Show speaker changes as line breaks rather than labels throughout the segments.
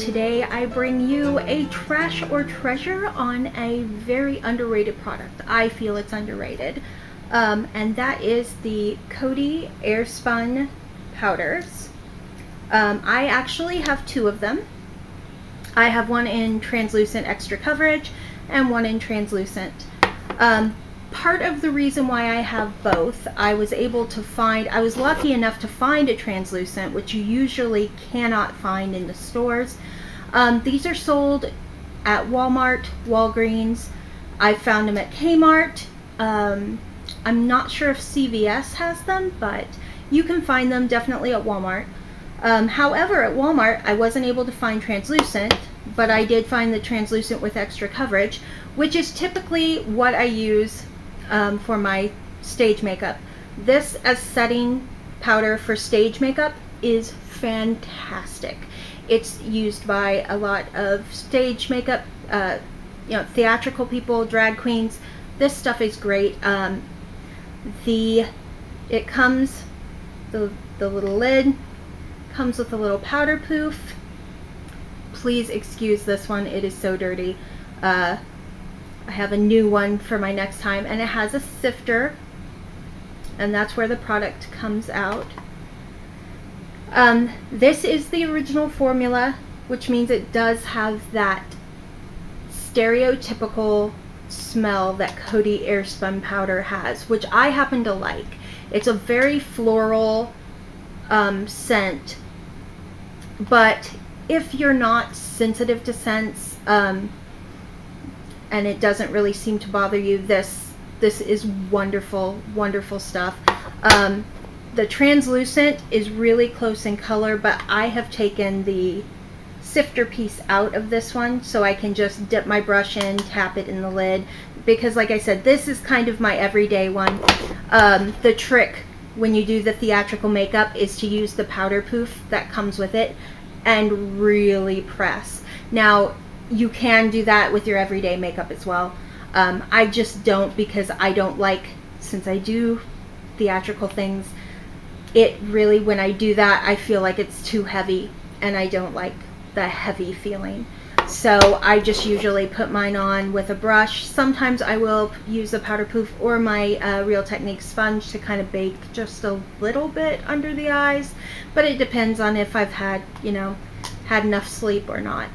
today I bring you a trash or treasure on a very underrated product. I feel it's underrated. And that is the Coty Airspun powders. I actually have two of them. I have one in translucent extra coverage and one in translucent. Part of the reason why I have both, I was lucky enough to find a translucent, which you usually cannot find in the stores. These are sold at Walmart, Walgreens. I found them at Kmart. I'm not sure if CVS has them, but you can find them definitely at Walmart. However, at Walmart, I wasn't able to find translucent, but I did find the translucent with extra coverage, which is typically what I use for my stage makeup. This as setting powder for stage makeup is fantastic. It's used by a lot of stage makeup, theatrical people, drag queens. This stuff is great. It comes, the little lid comes with a little powder poof. Please excuse this one, it is so dirty. I have a new one for my next time, and it has a sifter, and that's where the product comes out. This is the original formula, which means it does have that stereotypical smell that Coty Airspun powder has, which I happen to like. It's a very floral scent, but if you're not sensitive to scents, and it doesn't really seem to bother you, this is wonderful, wonderful stuff. The translucent is really close in color, but I have taken the sifter piece out of this one so I can just dip my brush in, tap it in the lid, because like I said, this is kind of my everyday one. The trick when you do the theatrical makeup is to use the powder poof that comes with it and really press. Now, you can do that with your everyday makeup as well. I just don't, because I don't like, since I do theatrical things, it really, when I do that, I feel like it's too heavy, and I don't like the heavy feeling. So I just usually put mine on with a brush. Sometimes I will use a powder poof or my Real Techniques sponge to kind of bake just a little bit under the eyes, but it depends on if I've had, had enough sleep or not.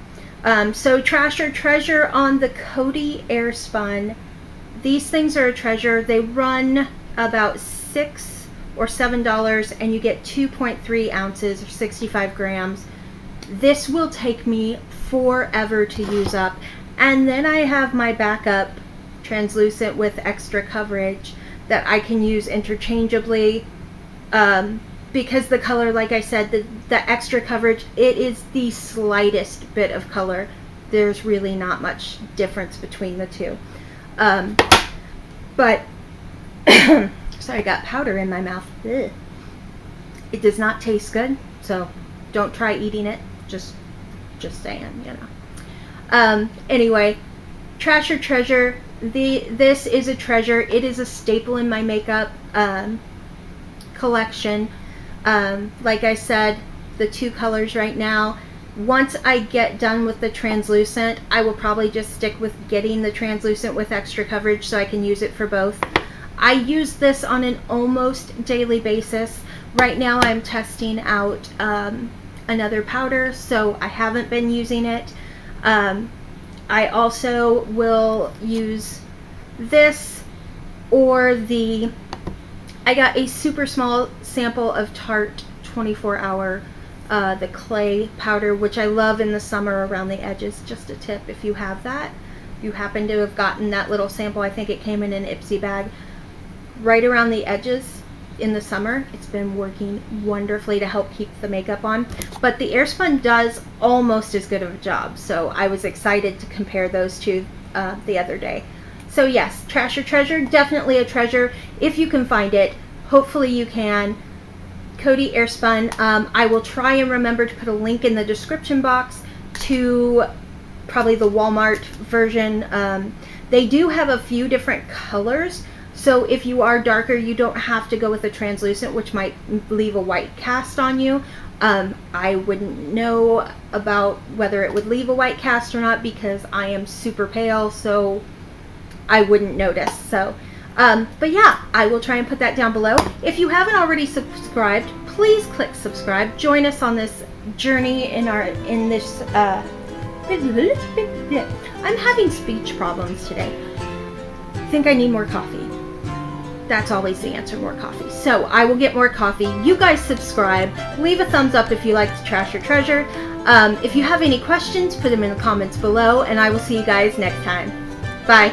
So trash or treasure on the Coty Airspun. These things are a treasure. They run about $6 or $7, and you get 2.3 ounces or 65 grams. This will take me forever to use up. And then I have my backup translucent with extra coverage that I can use interchangeably. Because the color, like I said, the extra coverage, it is the slightest bit of color. There's really not much difference between the two. But, sorry, I got powder in my mouth. Ugh. It does not taste good, so don't try eating it. Just saying, Anyway, trash or treasure. This is a treasure. It is a staple in my makeup collection. Like I said, the two colors right now. Once I get done with the translucent, I will probably just stick with getting the translucent with extra coverage so I can use it for both. I use this on an almost daily basis. Right now I'm testing out another powder, so I haven't been using it. I also will use this or I got a super small sample of Tarte 24-hour, the clay powder, which I love in the summer around the edges. Just a tip, if you have that, if you happen to have gotten that little sample, I think it came in an Ipsy bag, right around the edges in the summer, it's been working wonderfully to help keep the makeup on. But the Airspun does almost as good of a job, so I was excited to compare those two the other day. So yes, trash or treasure, definitely a treasure if you can find it. Hopefully you can. Coty Airspun. I will try and remember to put a link in the description box to probably the Walmart version. They do have a few different colors, So if you are darker, you don't have to go with a translucent, which might leave a white cast on you. I wouldn't know about whether it would leave a white cast or not because I am super pale, so I wouldn't notice. So, but yeah, I will try and put that down below. If you haven't already subscribed, please click subscribe. Join us on this journey in this. I'm having speech problems today. I think I need more coffee. That's always the answer, more coffee. So I will get more coffee. You guys subscribe. Leave a thumbs up if you like to trash or treasure. If you have any questions, put them in the comments below, and I will see you guys next time. Bye.